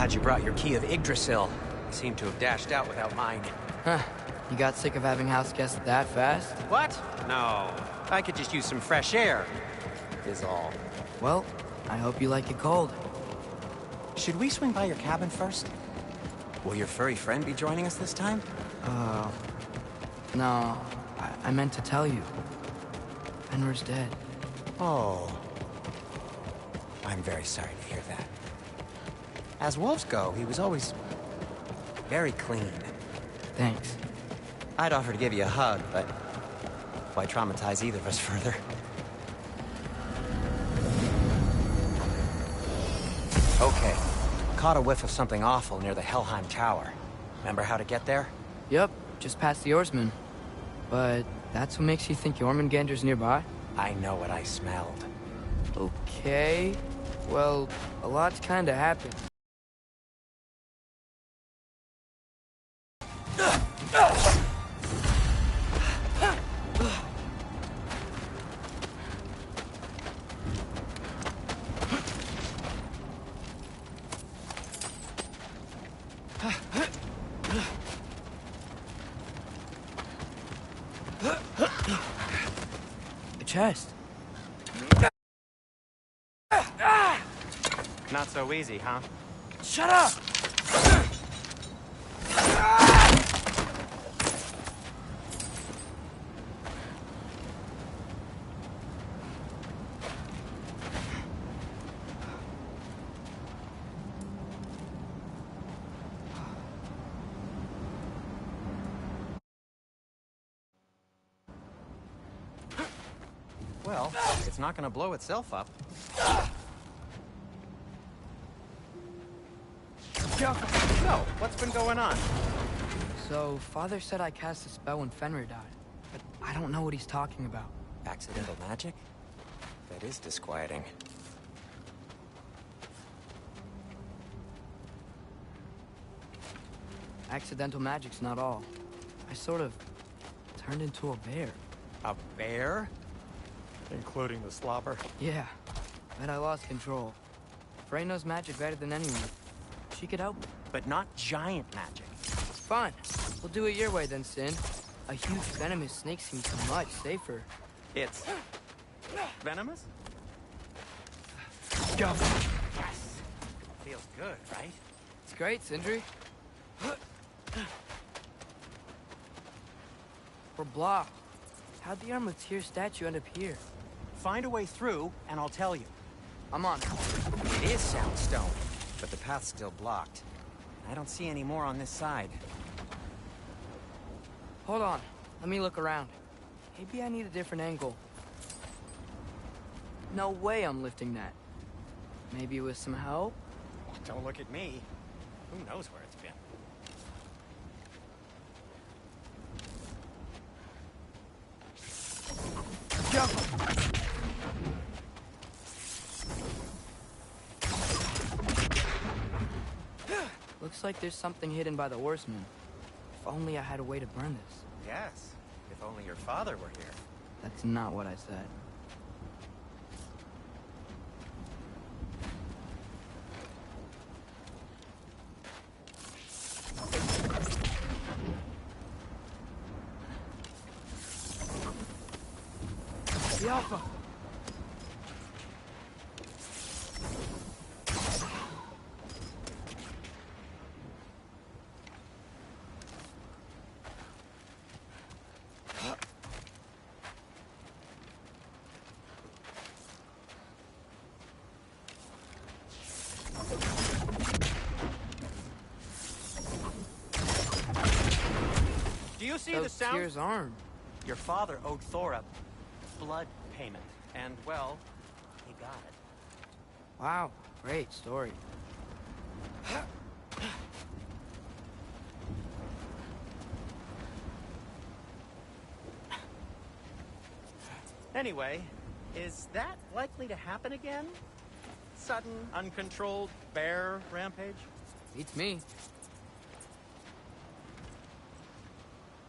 Glad you brought your key of Yggdrasil. You seem to have dashed out without mine. Huh. You got sick of having house guests that fast? What? No. I could just use some fresh air, is all. Well, I hope you like it cold. Should we swing by your cabin first? Will your furry friend be joining us this time? No. I meant to tell you. Fenrir's dead. Oh. I'm very sorry to hear that. As wolves go, he was always very clean. Thanks. I'd offer to give you a hug, but why traumatize either of us further? Okay. Caught a whiff of something awful near the Helheim Tower. Remember how to get there? Yep, just past the oarsman. But that's what makes you think Jormungandr's nearby? I know what I smelled. Okay. Well, a lot's kinda happened. A chest. Not so easy, huh? Shut up! Well, it's not gonna blow itself up. So, what's been going on? So, Father said I cast a spell when Fenrir died, but I don't know what he's talking about. Accidental magic? That is disquieting. Accidental magic's not all. I sort of turned into a bear. A bear? Including the slobber. Yeah, but I lost control. Frey knows magic better than anyone. She could help me. But not giant magic. Fine. We'll do it your way then, Sin. A huge venomous snake seems much safer. It's venomous? Go. Yes. Feels good, right? It's great, Sindri. We're blocked. How'd the Arm of Tyr statue end up here? Find a way through, and I'll tell you. I'm on it. It is soundstone, but the path's still blocked. I don't see any more on this side. Hold on. Let me look around. Maybe I need a different angle. No way I'm lifting that. Maybe with some help? Don't look at me. Who knows where it's been? Jump! Looks like there's something hidden by the oarsman. If only I had a way to burn this. Yes, if only your father were here. That's not what I said. The Alpha! Do you see the sound? Tyr's arm. Your father owed Thor a blood payment, and, well, he got it. Wow, great story. Anyway, is that likely to happen again? Sudden, uncontrolled bear rampage? Beats me.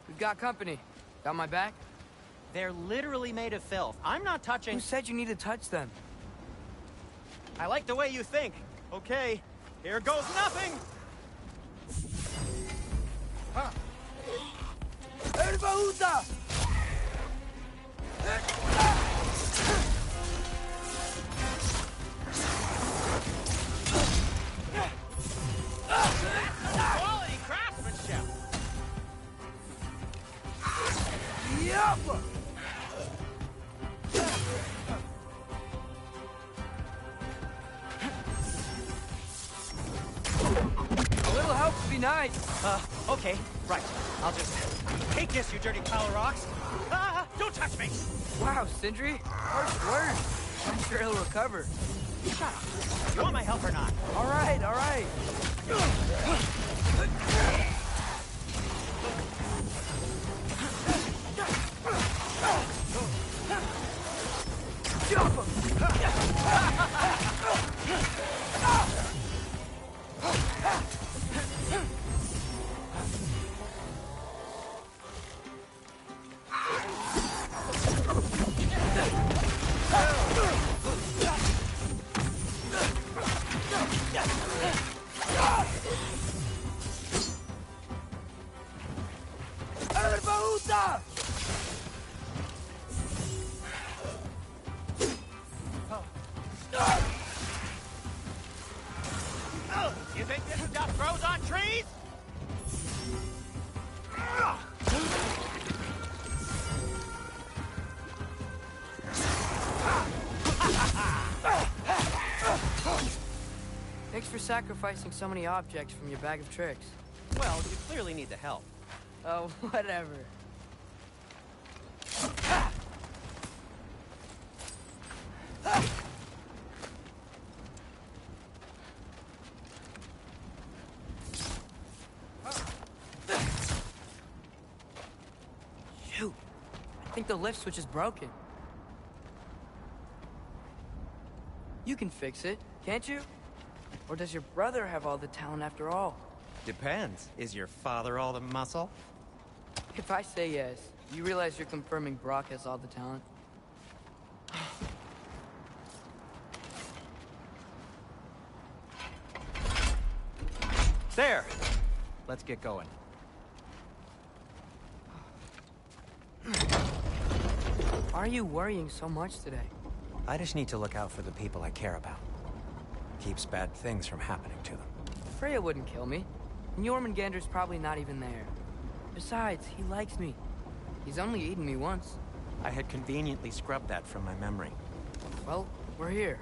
We've got company. Got my back? They're literally made of filth. I'm not touching... Who said you need to touch them? I like the way you think. Okay. Here goes nothing! Erbaúta! Quality craftsmanship! Yup! A little help would be nice. Okay, right. I'll just take this, you dirty pile of rocks. Ah, don't touch me! Wow, Sindri, harsh words. I'm sure he'll recover. Shut up. You want my help or not? All right, all right. Jump him! Erbaúta! Oh, you think this stuff grows on trees? Thanks for sacrificing so many objects from your bag of tricks. Well, you clearly need the help. Oh, whatever. Shoot. I think the lift switch is broken. You can fix it, can't you? Or does your brother have all the talent after all? Depends. Is your father all the muscle? If I say yes, you realize you're confirming Brock has all the talent? There! Let's get going. Why are you worrying so much today? I just need to look out for the people I care about. Keeps bad things from happening to them. Freya wouldn't kill me. And Jormungandr's probably not even there. Besides, he likes me. He's only eaten me once. I had conveniently scrubbed that from my memory. Well, we're here.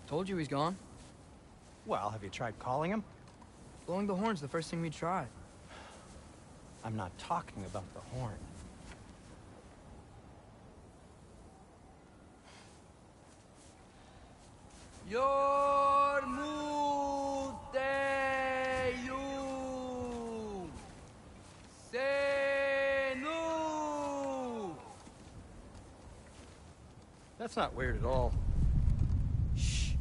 Told you he's gone. Well, have you tried calling him? Blowing the horn's the first thing we tried. I'm not talking about the horn. Yormuteyum Senu. That's not weird at all. Shh.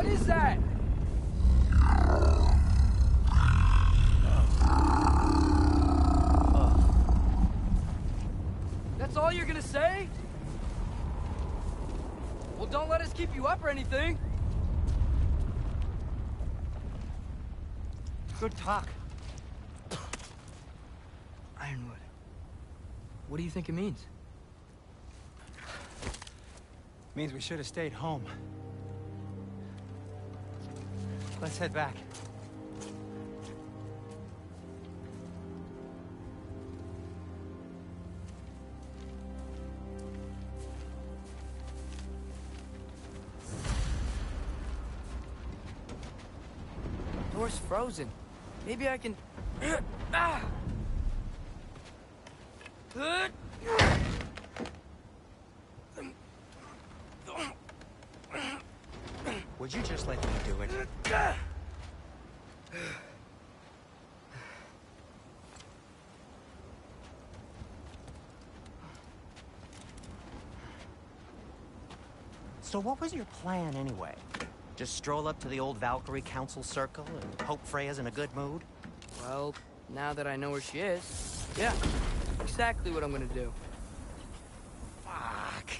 What is that? That's all you're gonna say? Well, don't let us keep you up or anything. Good talk. Ironwood. What do you think it means? Means we should have stayed home. Let's head back. Door's frozen. Maybe I can... Ah! Would you just let me do it? So what was your plan anyway? Just stroll up to the old Valkyrie Council Circle and hope Freya's in a good mood? Well, now that I know where she is, yeah, exactly what I'm gonna do. Fuck.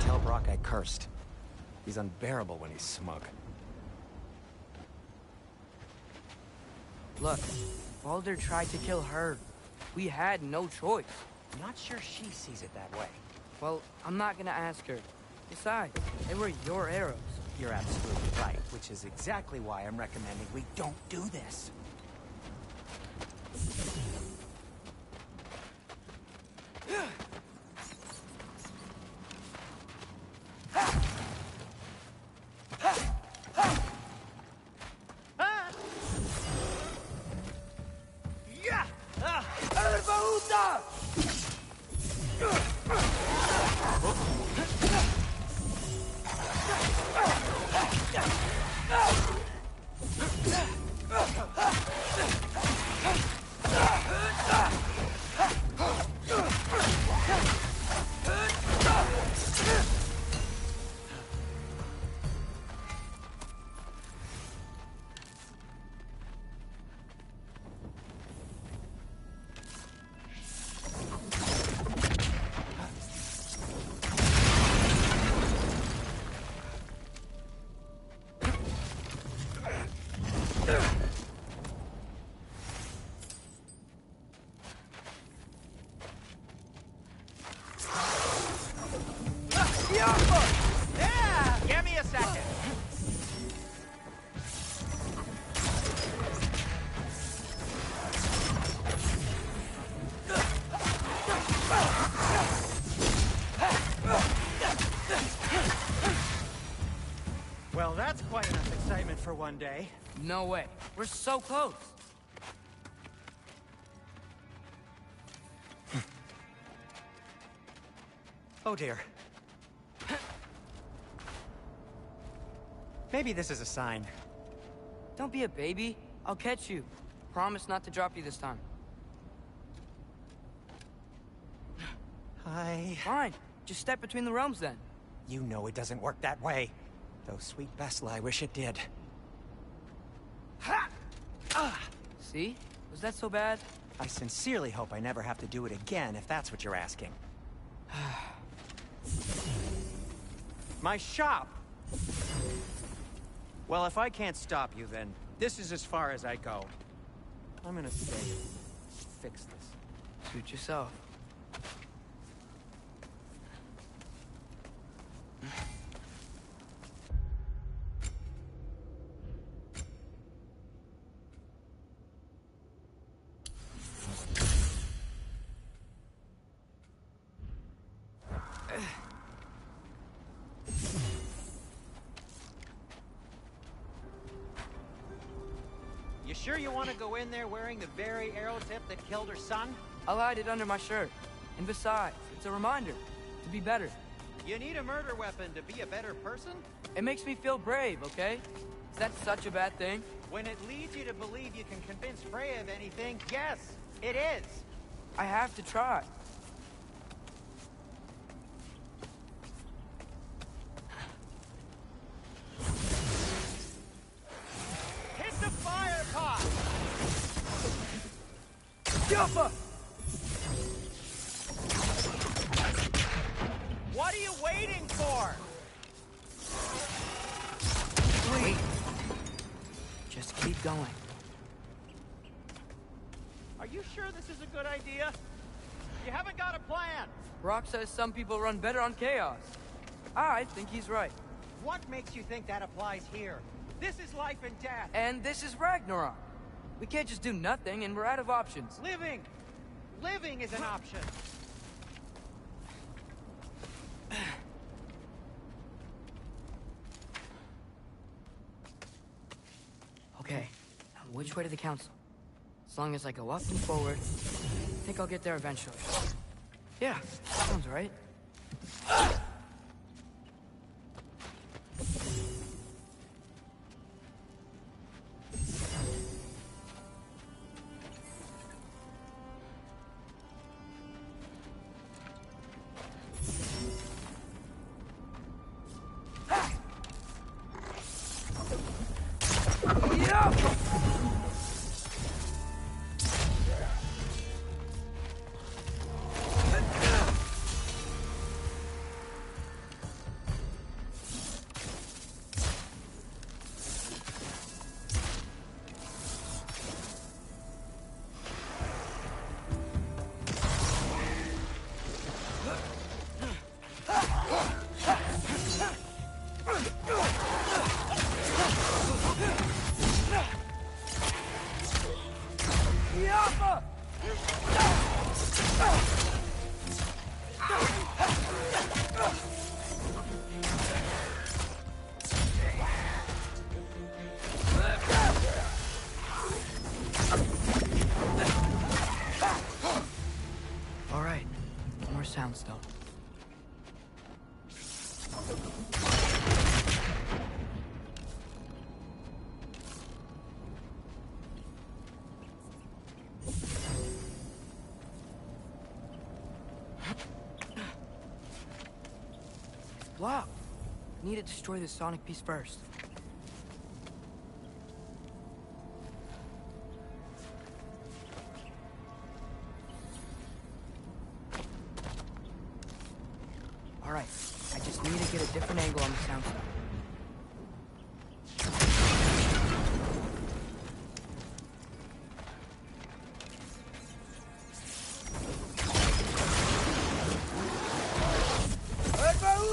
Tell Brock I cursed. He's unbearable when he's smug. Look, Baldur tried to kill her. We had no choice. I'm not sure she sees it that way. Well, I'm not gonna ask her. Besides, they were your arrows. You're absolutely right, which is exactly why I'm recommending we don't do this. Yeah! Give me a second. Well, that's quite enough excitement for one day. No way. We're so close. Oh dear. Maybe this is a sign. Don't be a baby. I'll catch you. Promise not to drop you this time. Fine. Just step between the realms then. You know it doesn't work that way. Though sweet Bessla, I wish it did. Ha! Ah! See? Was that so bad? I sincerely hope I never have to do it again, if that's what you're asking. My shop! Well, if I can't stop you, then this is as far as I go. I'm gonna stay and fix this. Suit yourself. You sure you want to go in there wearing the very arrow tip that killed her son? I'll hide it under my shirt. And besides, it's a reminder to be better. You need a murder weapon to be a better person? It makes me feel brave, okay? Is that such a bad thing? When it leads you to believe you can convince Freya of anything, yes, it is. I have to try. What are you waiting for? Wait. Just keep going. Are you sure this is a good idea? You haven't got a plan. Rock says some people run better on chaos. I think he's right. What makes you think that applies here? This is life and death. And this is Ragnarok. We can't just do nothing, and we're out of options. Living! Living is an option. Okay, now which way to the council? As long as I go up and forward, I think I'll get there eventually. Yeah, sounds right. All right, more soundstone. Blocked. Need to destroy the sonic piece first. All right, I just need to get a different angle on the sound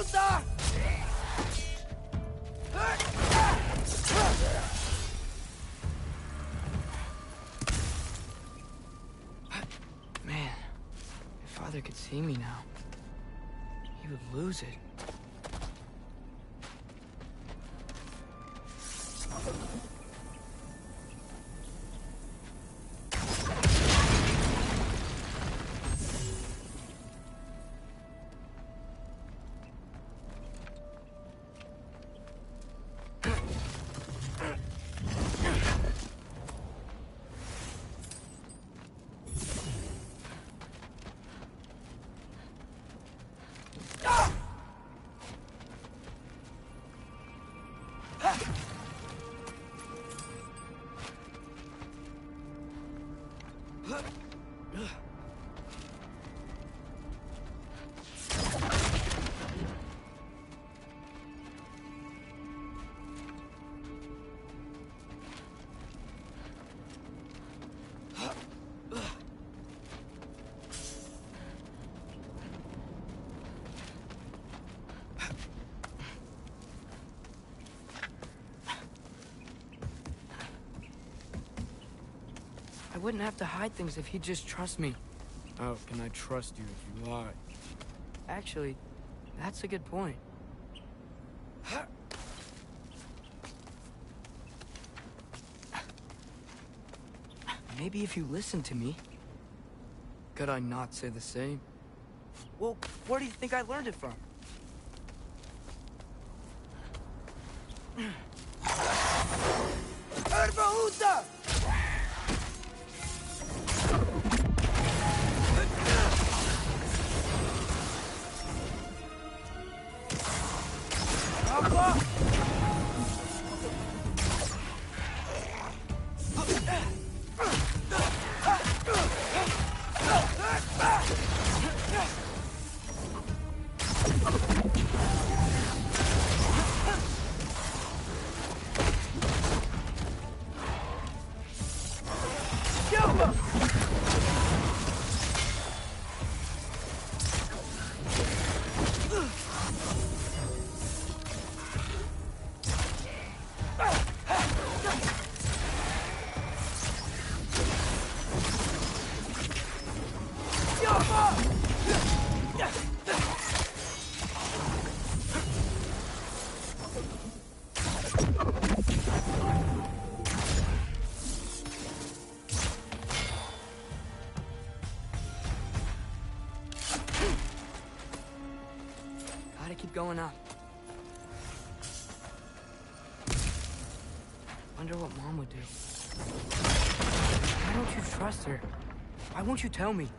stuff. Man, if Father could see me now, he would lose it. I wouldn't have to hide things if he'd just trust me. How can I trust you if you lie? Actually, that's a good point. Maybe if you listen to me. Could I not say the same? Well, where do you think I learned it from? Erbaúta! Gotta keep going up. Wonder what Mom would do. Why don't you trust her? Why won't you tell me?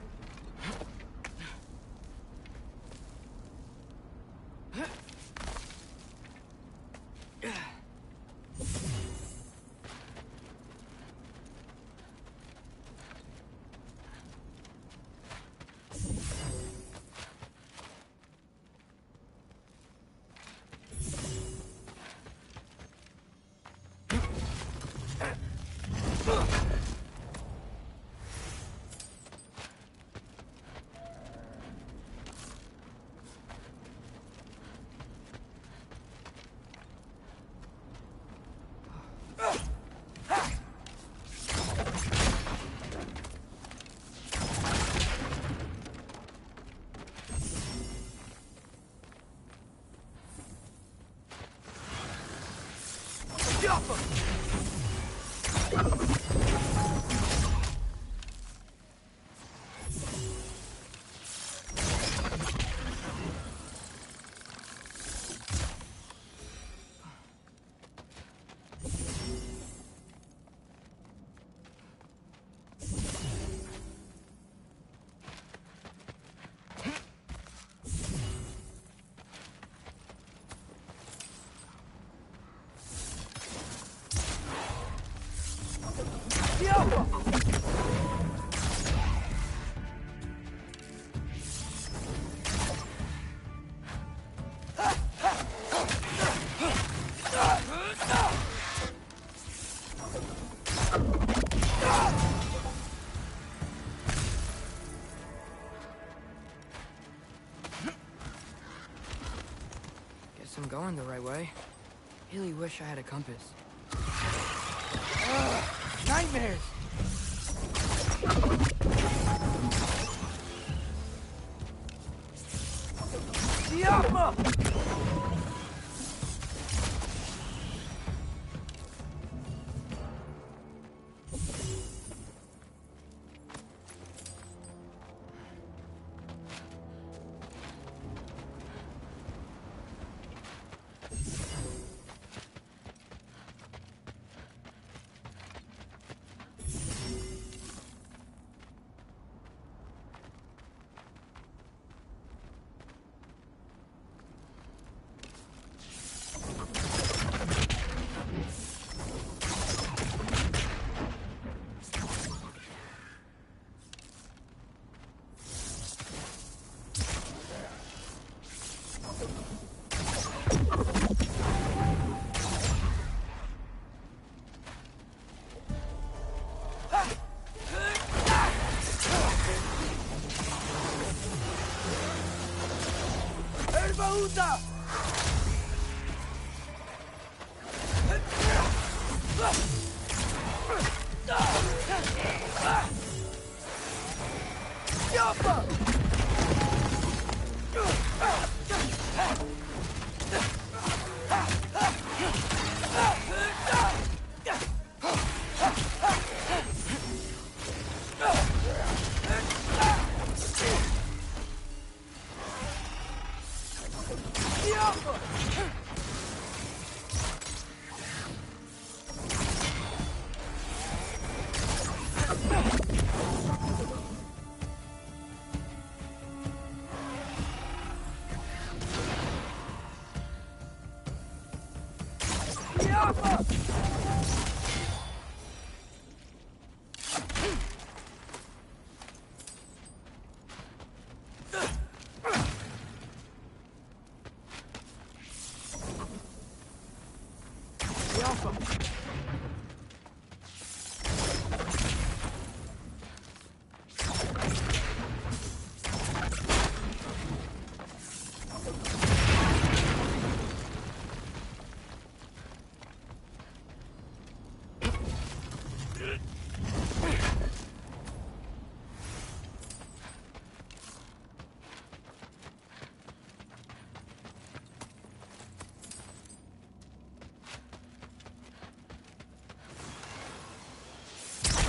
Guess I'm going the right way. Really wish I had a compass. Nightmares! Diablo!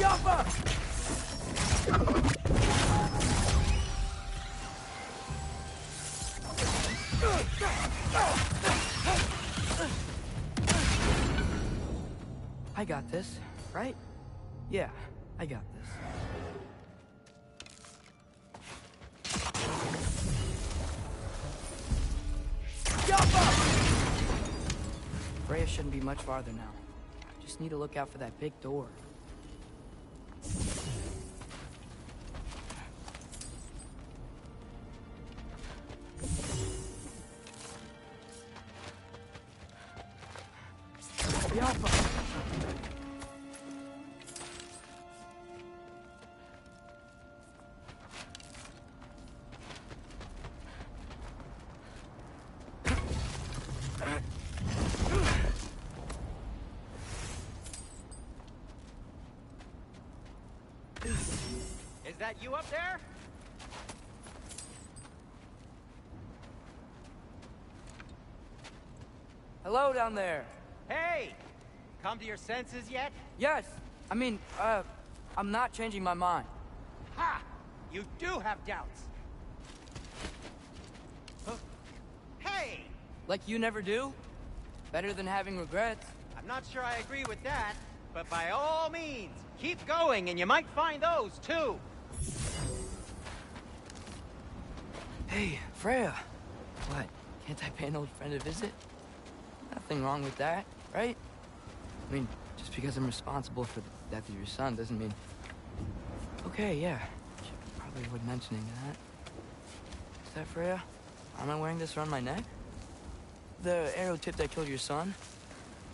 I got this, right? Yeah, I got this. Freya shouldn't be much farther now. Just need to look out for that big door. Is that you up there? Hello down there. Hey! Come to your senses yet? Yes. I mean, I'm not changing my mind. Ha! You do have doubts. Huh? Hey! Like you never do? Better than having regrets. I'm not sure I agree with that, but by all means, keep going and you might find those too. Hey, Freya. What? Can't I pay an old friend a visit? Nothing wrong with that, right? I mean, just because I'm responsible for the death of your son doesn't mean... Okay, yeah. Should probably avoid mentioning that. Is that Freya? Am I wearing this around my neck? The arrow tip that killed your son?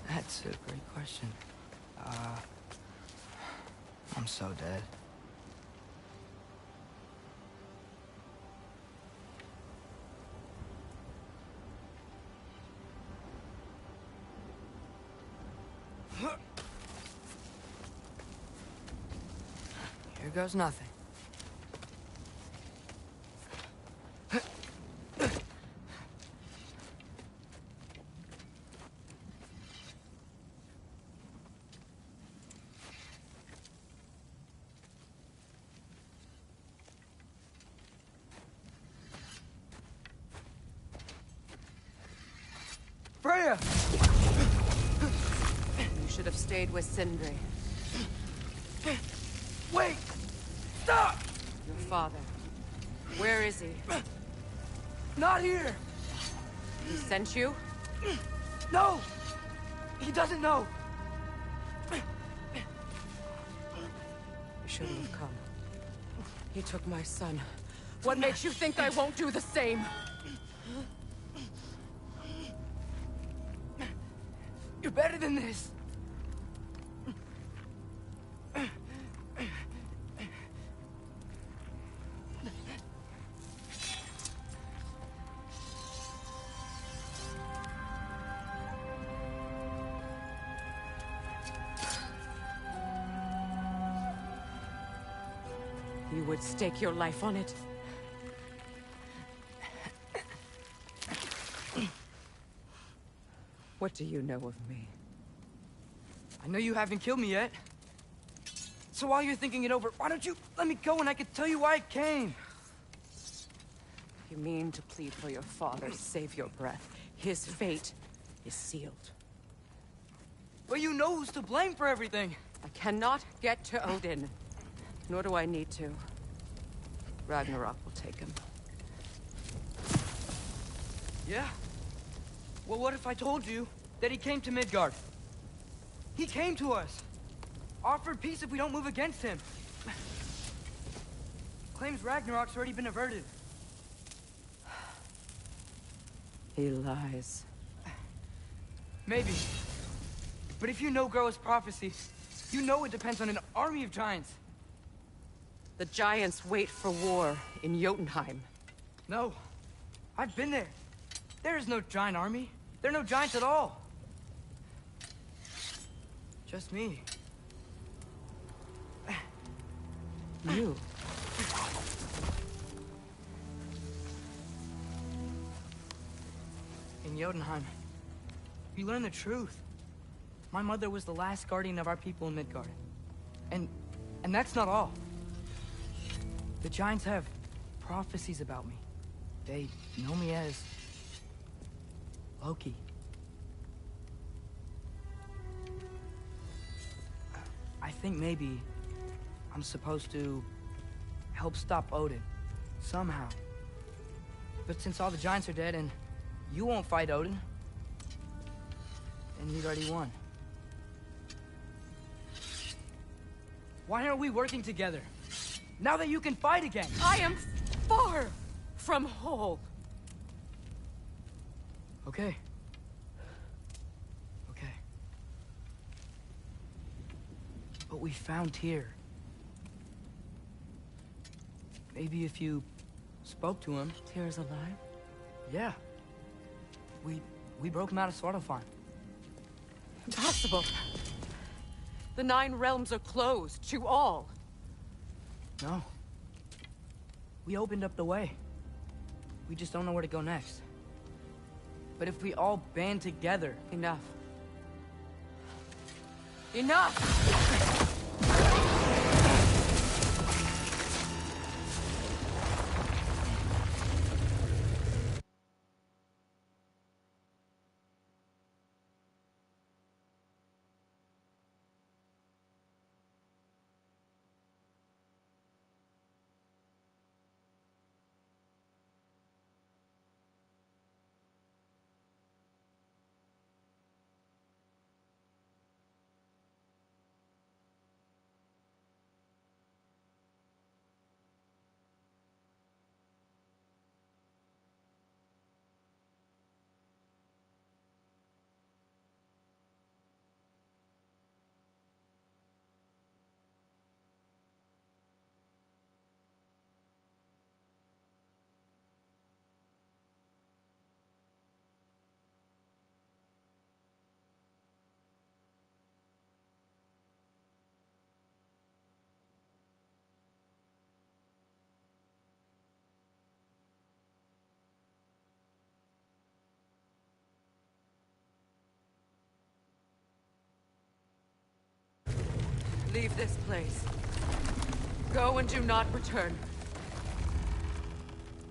That's a great question. I'm so dead. Here goes nothing. Freya! You should have stayed with Sindri. Wait! Stop! Your father. Where is he? Not here! He sent you? No! He doesn't know! You shouldn't have come. He took my son. What makes you think I won't do the same? You're better than this! You would stake your life on it? What do you know of me? I know you haven't killed me yet. So while you're thinking it over, why don't you let me go and I can tell you why I came? You mean to plead for your father, save your breath. His fate is sealed. But you know who's to blame for everything. I cannot get to Odin. Nor do I need to. Ragnarok will take him. Yeah? Well, what if I told you that he came to Midgard? He came to us. Offered peace if we don't move against him. Claims Ragnarok's already been averted. He lies. Maybe. But if you know Groa's prophecy, you know it depends on an army of giants. The giants wait for war in Jotunheim. No. I've been there. There is no giant army. There are no giants at all. Just me. You? In Jotunheim, we learn the truth. My mother was the last guardian of our people in Midgard. And And that's not all. The Giants have prophecies about me. They know me as... Loki. I think maybe I'm supposed to help stop Odin, somehow. But since all the Giants are dead and you won't fight Odin, then he's already won. Why aren't we working together? Now that you can fight again! I am far from whole. Okay. Okay. But we found Tyr. Maybe if you spoke to him... Tyr's alive? Yeah. We broke him out of Svartalfheim. Impossible. The 9 realms are closed to all. No. We opened up the way. We just don't know where to go next. But if we all band together... Enough. Enough! Leave this place. Go and do not return.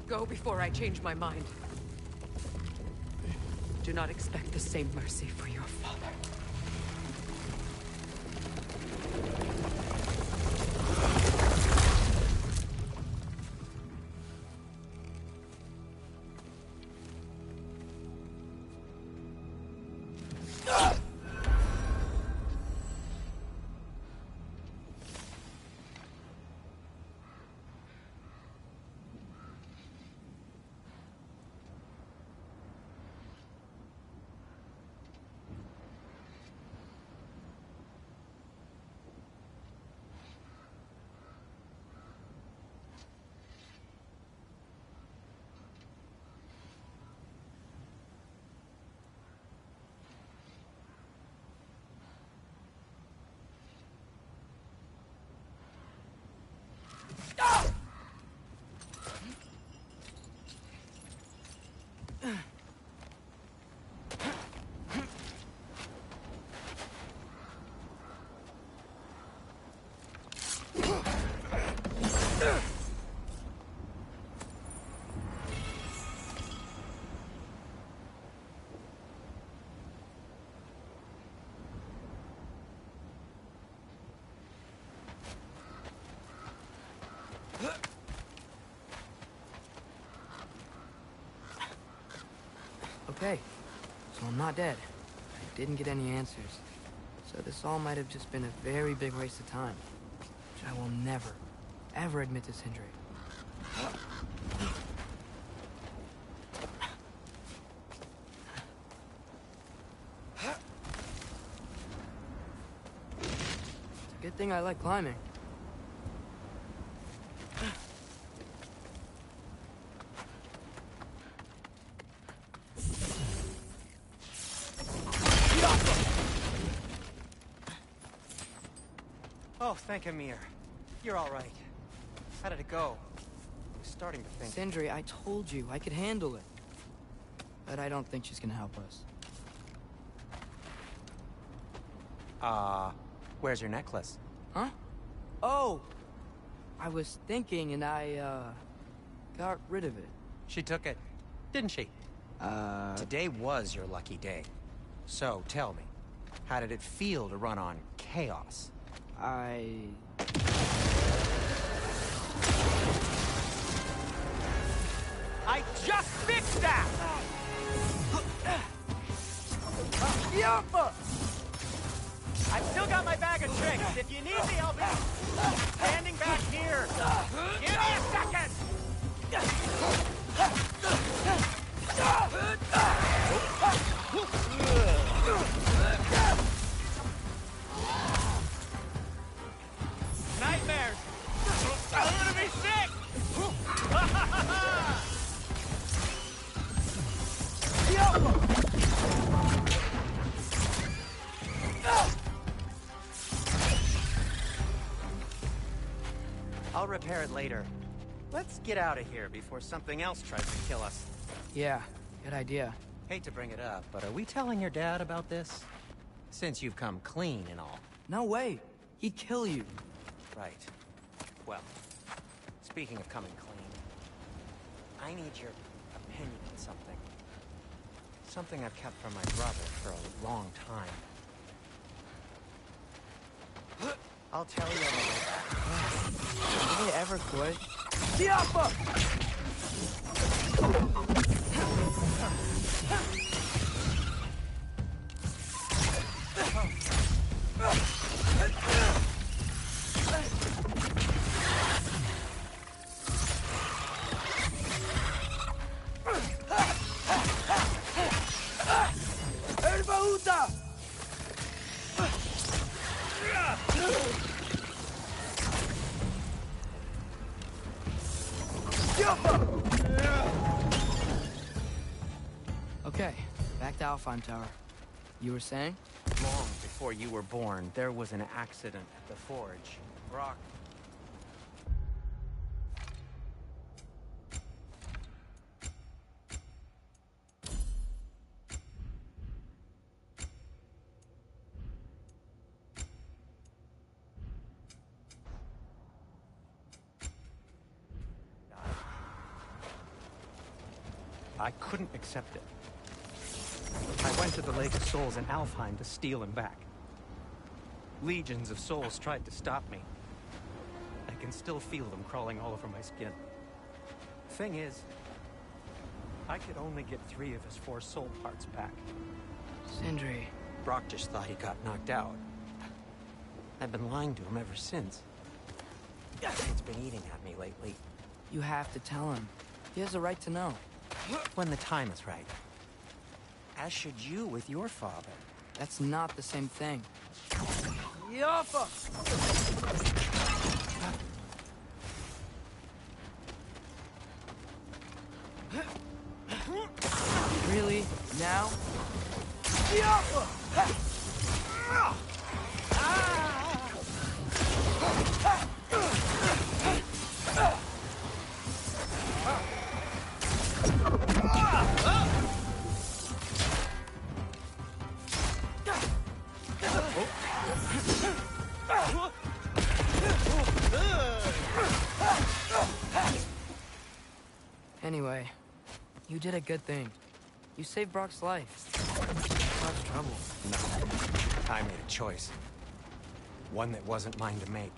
Go before I change my mind. Do not expect the same mercy for your father. Okay, so I'm not dead. I didn't get any answers. So this all might have just been a very big waste of time. Which I will never, ever admit to Sindri. It's a good thing I like climbing. Oh, thank Amir. You're all right. How did it go? I was starting to think... Sindri, I told you I could handle it. But I don't think she's gonna help us. Where's your necklace? Huh? Oh! I was thinking and I, got rid of it. She took it, didn't she? Today was your lucky day. So, tell me, how did it feel to run on chaos? I just fixed that! I've still got my bag of tricks. If you need me, I'll be standing back here. Give me a second! Nightmares! I'm gonna be sick! I'll repair it later. Let's get out of here before something else tries to kill us. Yeah, good idea. Hate to bring it up, but are we telling your dad about this? Since you've come clean and all. No way! He'd kill you. Right. Well, speaking of coming clean, I need your opinion on something. Something I've kept from my brother for a long time. I'll tell you on the way back. Did they ever quit? Okay, back to Alfheim Tower. You were saying? Long before you were born, there was an accident at the forge. Brock. I couldn't accept it. I went to the Lake of Souls in Alfheim to steal him back. Legions of souls tried to stop me. I can still feel them crawling all over my skin. Thing is, I could only get 3 of his 4 soul parts back. Sindri. Brock just thought he got knocked out. I've been lying to him ever since. It's been eating at me lately. You have to tell him. He has a right to know. When the time is right. As should you with your father. That's not the same thing. Really? Now? Anyway, you did a good thing. You saved Brock's life. Caused trouble. No. I made a choice. One that wasn't mine to make.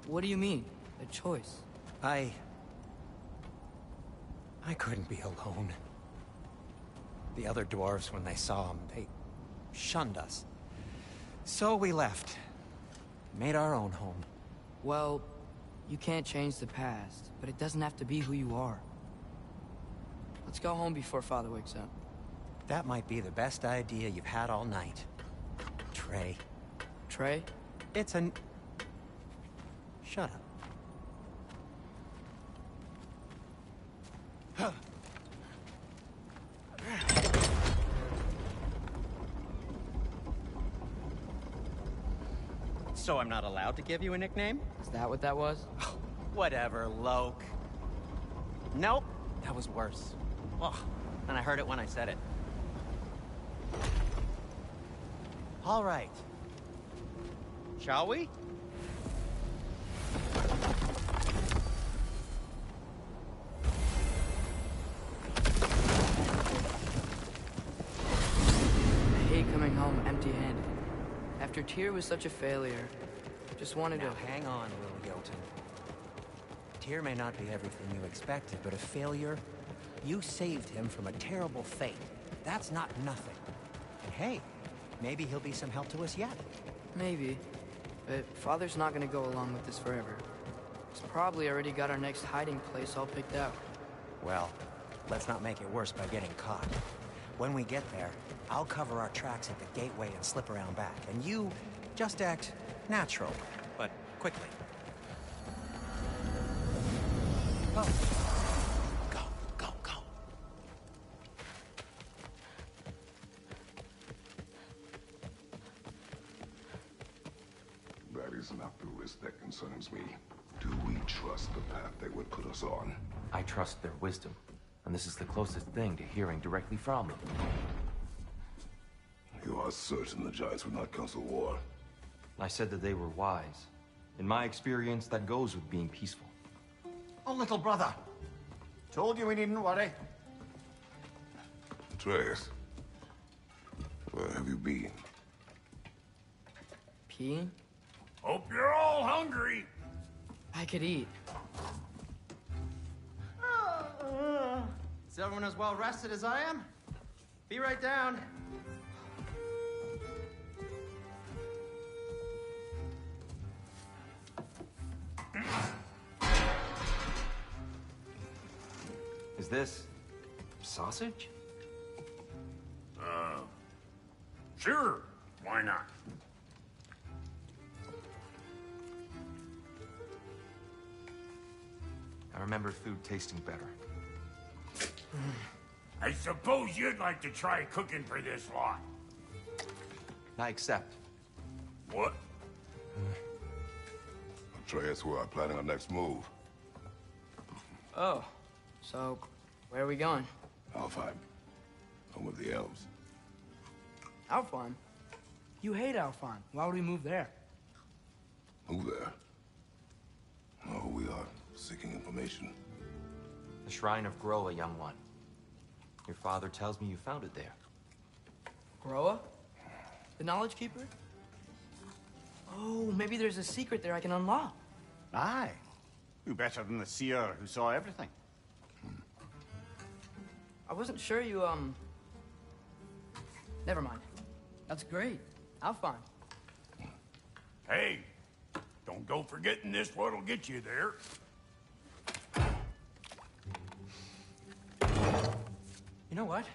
What do you mean? A choice? I couldn't be alone. The other dwarves, when they saw him, they shunned us. So we left. Made our own home. Well, you can't change the past, but it doesn't have to be who you are. Let's go home before Father wakes up. That might be the best idea you've had all night. Trey. Trey? It's an... Shut up. So I'm not allowed to give you a nickname? Is that what that was? Whatever, Loke. Nope, that was worse. Ugh, and I heard it when I said it. All right. Shall we? I hate coming home empty-handed. After Tyr was such a failure, just wanted Now, to... hang on, Will Yelton. Tyr may not be everything you expected, but a failure? You saved him from a terrible fate. That's not nothing. And hey, maybe he'll be some help to us yet. Maybe. But Father's not gonna go along with this forever. He's probably already got our next hiding place all picked out. Well, let's not make it worse by getting caught. When we get there, I'll cover our tracks at the gateway and slip around back. And you just act natural, but quickly. Go. Go, go, go. That is not the risk that concerns me. Do we trust the path they would put us on? I trust their wisdom, and this is the closest thing to hearing directly from them. You are certain the Giants would not counsel war? I said that they were wise. In my experience, that goes with being peaceful. Oh, little brother. Told you we needn't worry. Atreus, where have you been? Peeing? Hope you're all hungry. I could eat. Is everyone as well rested as I am? Be right down. Is this sausage? Sure. Why not? I remember food tasting better. I suppose you'd like to try cooking for this lot. I accept. What? Atreus, we are planning our next move. Oh, so where are we going? Alfheim, home of the elves. Alfheim? You hate Alfheim. Why would we move there? Move there? No, we are seeking information. The Shrine of Groa, young one. Your father tells me you found it there. Groa? The Knowledge Keeper? Oh, maybe there's a secret there I can unlock. Aye. Who better than the seer who saw everything? I wasn't sure you, Never mind. That's great. Alfheim. Hey, don't go forgetting this what'll get you there. You know what?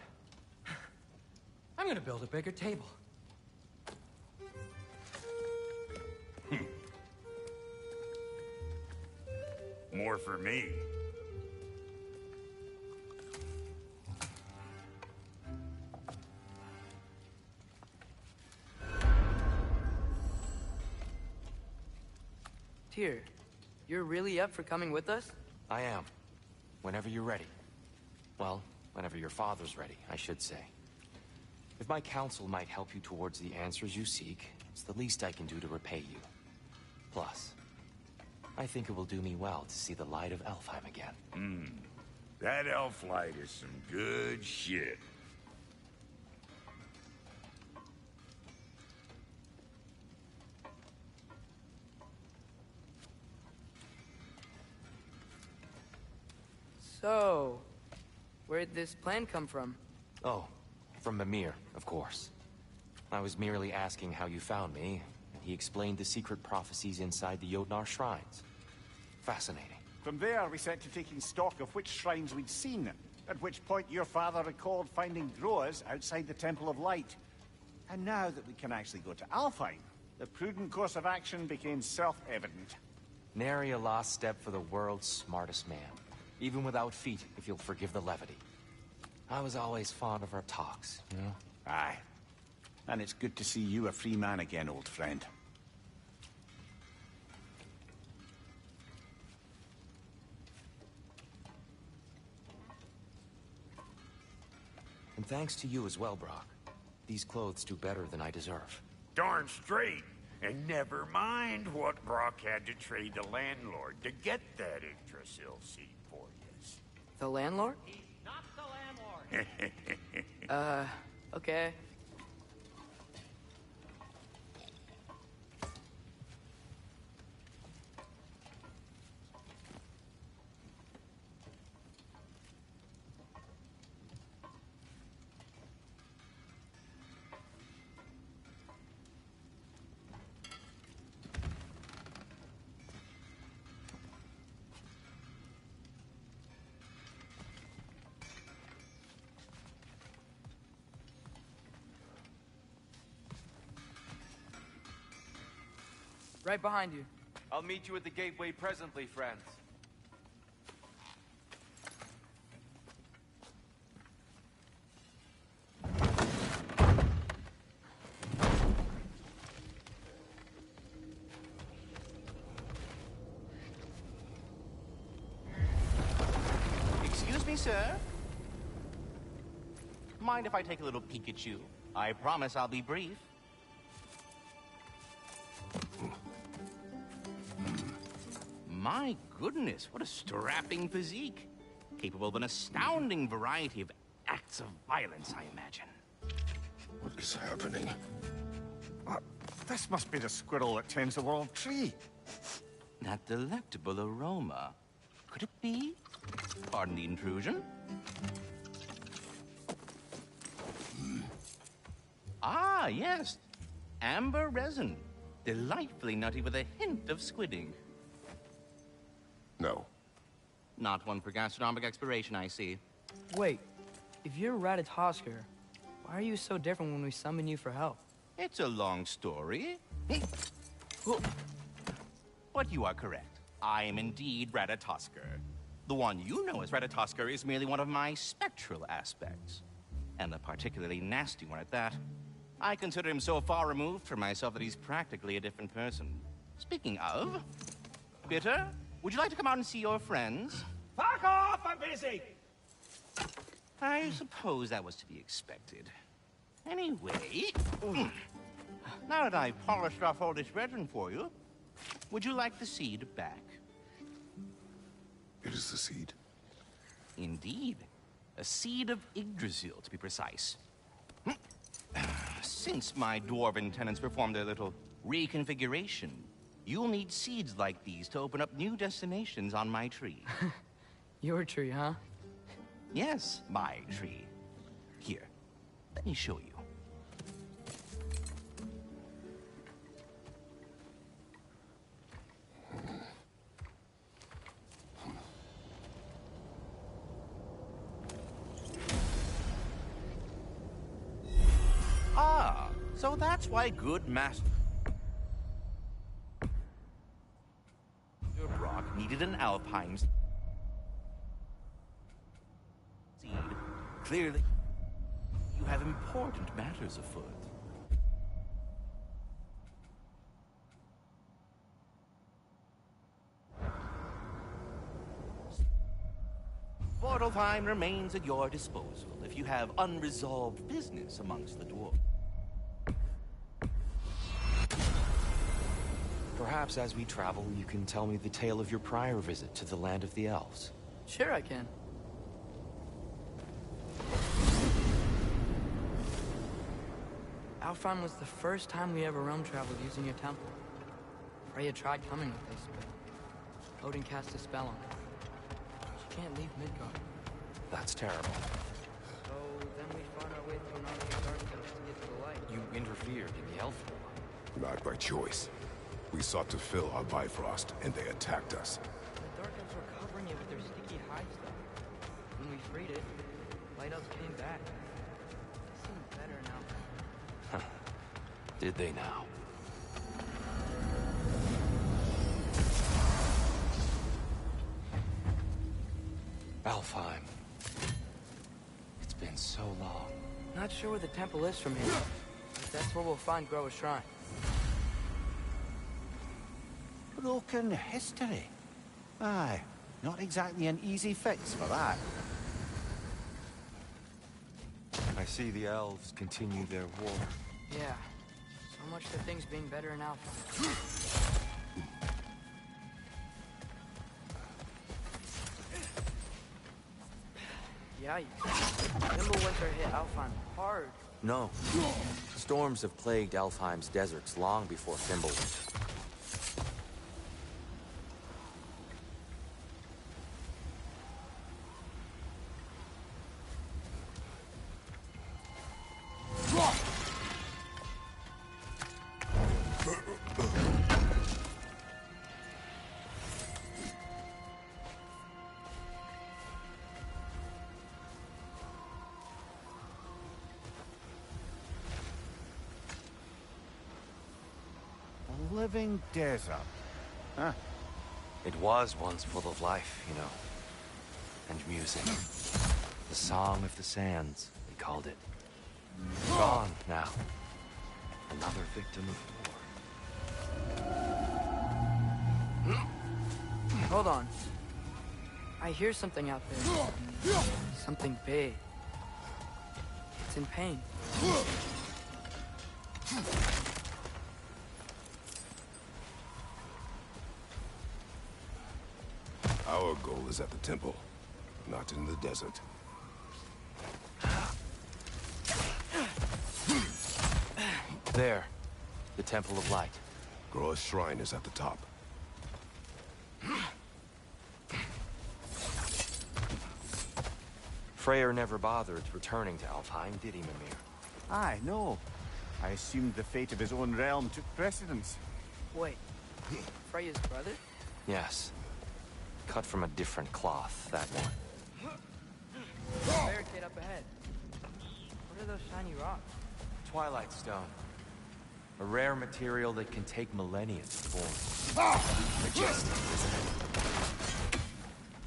I'm gonna build a bigger table. More for me. Tyr, you're really up for coming with us? I am. Whenever you're ready. Well, whenever your father's ready, I should say. If my counsel might help you towards the answers you seek, it's the least I can do to repay you. Plus, I think it will do me well to see the light of Alfheim again. That elf light is some good shit. So, where'd this plan come from? Oh, from Mimir, of course. I was merely asking how you found me, and he explained the secret prophecies inside the Jotnar shrines. Fascinating. From there, we set to taking stock of which shrines we'd seen, at which point your father recalled finding Groas outside the Temple of Light. And now that we can actually go to Alfheim, the prudent course of action became self-evident. Nary a lost step for the world's smartest man. Even without feet, if you'll forgive the levity. I was always fond of our talks, you know? Aye. And it's good to see you a free man again, old friend. And thanks to you as well, Brock. These clothes do better than I deserve. Darn straight. And never mind what Brock had to trade the landlord to get that Yggdrasil seed for you. The landlord? He's not the landlord. Okay. Right behind you. I'll meet you at the gateway presently, friends. Excuse me, sir? Mind if I take a little peek at you? I promise I'll be brief. My goodness, what a strapping physique. Capable of an astounding variety of acts of violence, I imagine. What is happening? This must be the squirrel that tends the world tree. That delectable aroma. Could it be? Pardon the intrusion. Ah, yes. Amber resin. Delightfully nutty with a hint of squidding. No. Not one for gastronomic exploration, I see. Wait, if you're Ratatosker, why are you so different when we summon you for help? It's a long story. But you are correct. I am indeed Ratatosker. The one you know as Ratatosker is merely one of my spectral aspects. And a particularly nasty one at that. I consider him so far removed from myself that he's practically a different person. Speaking of... Bitter, would you like to come out and see your friends? Fuck off! I'm busy! I suppose that was to be expected. Anyway... Now that I've polished off all this resin for you, would you like the seed back? It is the seed. Indeed. A seed of Yggdrasil, to be precise. Since my dwarven tenants performed their little reconfiguration, you'll need seeds like these to open up new destinations on my tree. Your tree, huh? Yes, my tree. Here, let me show you. Ah, so that's why good master Brock needed an Alpine seed. Clearly, you have important matters afoot. Vortalfheim remains at your disposal if you have unresolved business amongst the dwarves. Perhaps as we travel, you can tell me the tale of your prior visit to the land of the elves. Sure I can. Alfheim was the first time we ever realm traveled using your temple. Freya tried coming with us, but Odin cast a spell on her. She can't leave Midgard. That's terrible. So then we fought our way through an army of dark elves to get to the light. You interfered in the elf war. Not by choice. We sought to fill our Bifrost, and they attacked us. The dark elves were covering it with their sticky hide stuff. When we freed it, light elves came back. They seemed better now. Did they now? Alfheim. It's been so long. Not sure where the temple is from here, but that's where we'll find Groa's shrine. Broken history. Aye, not exactly an easy fix for that. I see the elves continue their war. Yeah, so How much do things being better in Alpha? Yeah, Winter hit Alfheim hard. No. Storms have plagued Alfheim's deserts long before Fimbulwinter. Living desert. Huh. It was once full of life, you know. And music. The Song of the Sands, they called it. Gone now. Another victim of war. Hold on. I hear something out there. Something big. It's in pain. Our goal is at the temple, not in the desert. There. The Temple of Light. Groa's shrine is at the top. Freyr never bothered returning to Alfheim, did he, Mimir? Aye, no. I assumed the fate of his own realm took precedence. Wait. Freya's brother? Yes. Cut from a different cloth, that one. Barricade up ahead. What are those shiny rocks? Twilight Stone. A rare material that can take millennia to form. Majestic, isn't it?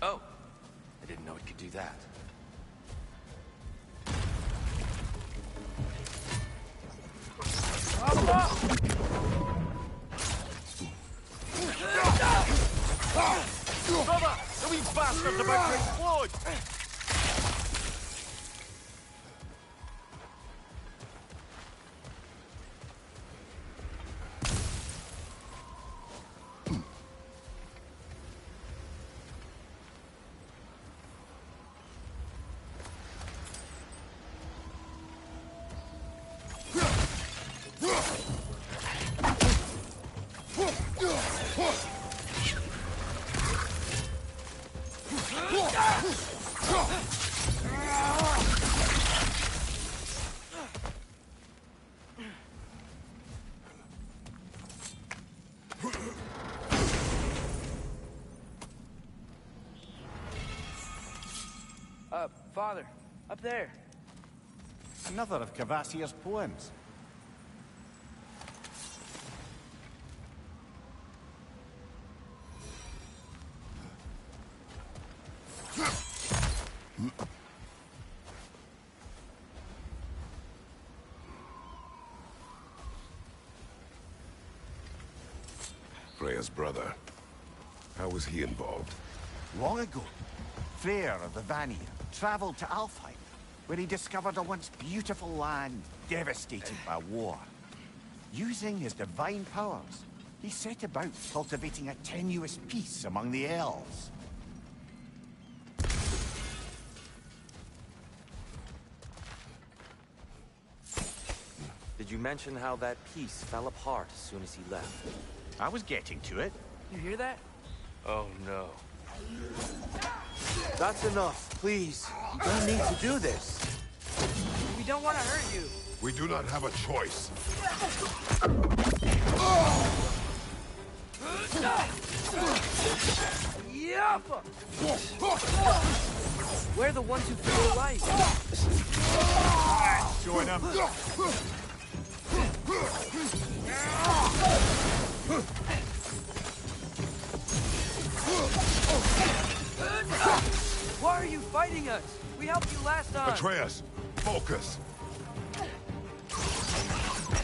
Oh! I didn't know it could do that. Brother! The wee bastard's about to explode! Father, up there. Another of Kvasir's poems. Freya's brother. How was he involved? Long ago, Freyr of the Vanir traveled to Alfheim, where he discovered a once beautiful land devastated by war. Using his divine powers, he set about cultivating a tenuous peace among the elves. Did you mention how that piece fell apart as soon as he left? I was getting to it. You hear that? Oh no. That's enough, please. You don't need to do this. We don't want to hurt you. We do not have a choice. Yup! We're the ones who feel the light. Join him. Why are you fighting us? We helped you last time. Atreus, focus.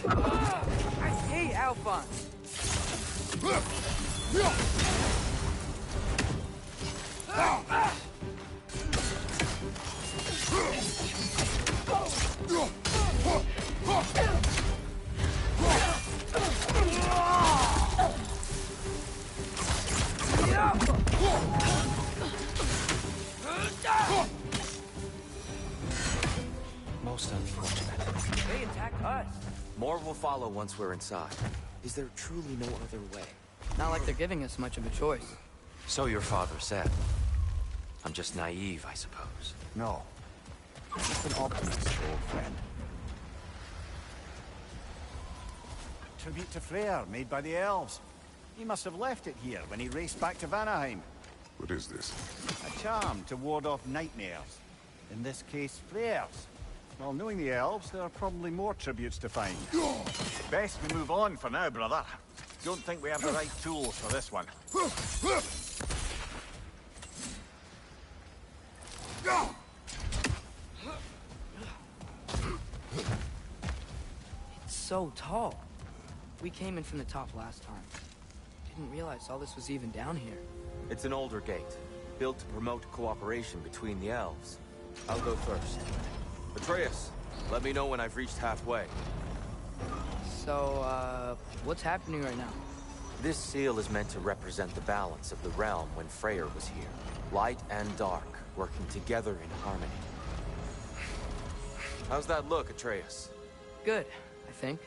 I hate Alphonse. follow once we're inside. Is there truly no other way? Not like they're giving us much of a choice. So your father said. I'm just naive, I suppose. No. Just an optimist, old friend. Tribute to Freyr, made by the elves. He must have left it here when he raced back to Vanaheim. What is this? A charm to ward off nightmares. In this case, Freyr's. Well, knowing the elves, there are probably more tributes to find. Best we move on for now, brother. Don't think we have the right tools for this one. It's so tall. We came in from the top last time. Didn't realize all this was even down here. It's an older gate, built to promote cooperation between the elves. I'll go first. Atreus, let me know when I've reached halfway. So, what's happening right now? This seal is meant to represent the balance of the realm when Freyr was here. Light and dark, working together in harmony. How's that look, Atreus? Good, I think.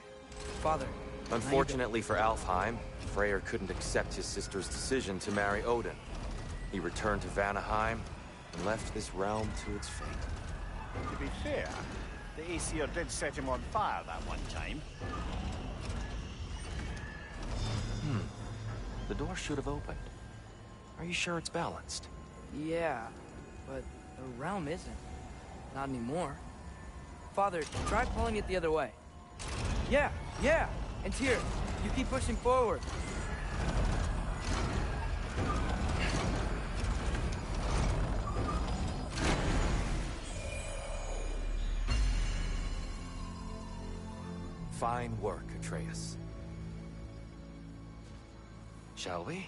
Father. Unfortunately for Alfheim, Freyr couldn't accept his sister's decision to marry Odin. He returned to Vanaheim and left this realm to its fate. To be fair, the Aesir did set him on fire that one time. The door should have opened. Are you sure it's balanced? Yeah, but the realm isn't. Not anymore. Father, try pulling it the other way. Yeah! And here, you keep pushing forward. Fine work, Atreus. Shall we?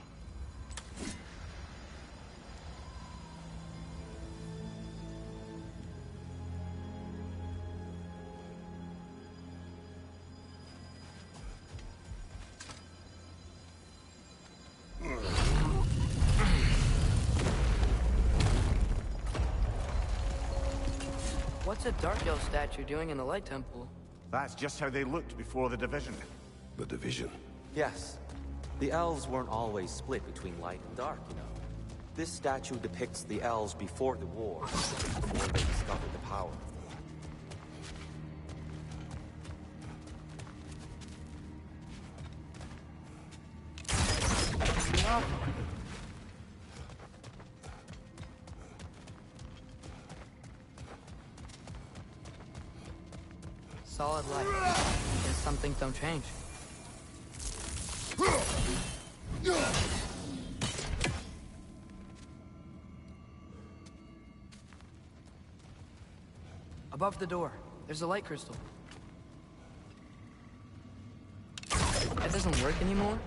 What's a Dark Elf statue doing in the Light Temple? That's just how they looked before the division. The division. Yes. The elves weren't always split between light and dark, you know. This statue depicts the elves before the war, before they discovered the power of the light. Solid light. Guess some things don't change. Above the door, there's a light crystal. That doesn't work anymore?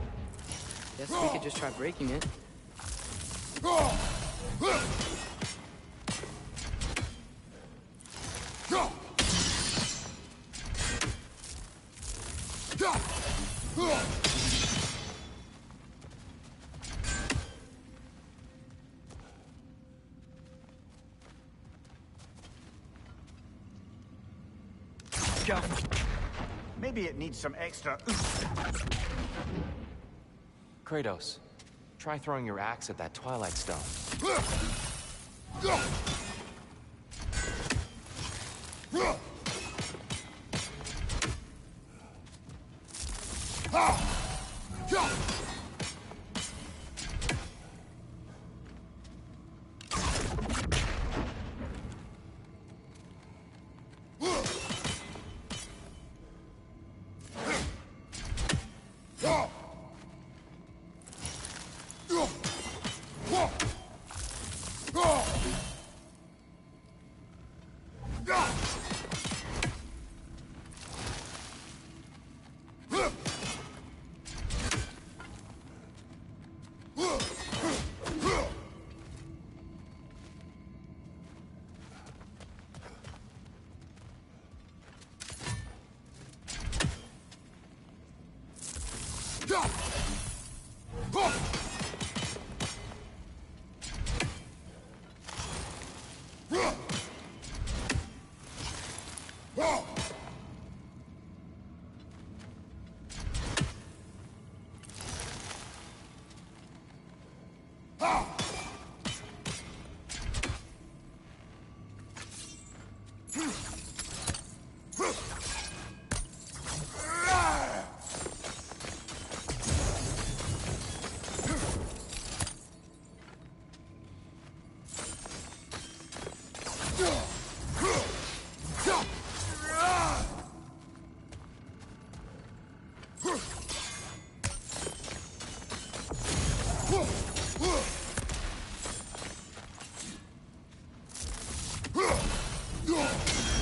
Guess we could just try breaking it. Maybe it needs some extra oomph. Kratos, try throwing your axe at that Twilight Stone.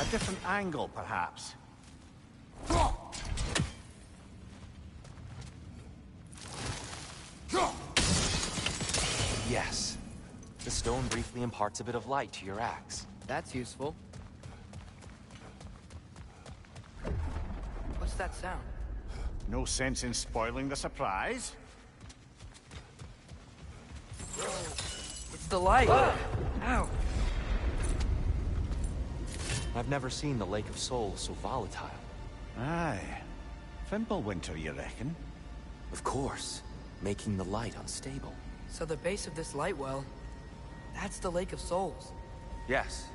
A different angle, perhaps. Yes. The stone briefly imparts a bit of light to your axe. That's useful. What's that sound? No sense in spoiling the surprise. It's the light! Ow! I've never seen the Lake of Souls so volatile. Aye. Fimbulwinter, you reckon? Of course. Making the light unstable. So the base of this light well, that's the Lake of Souls. Yes.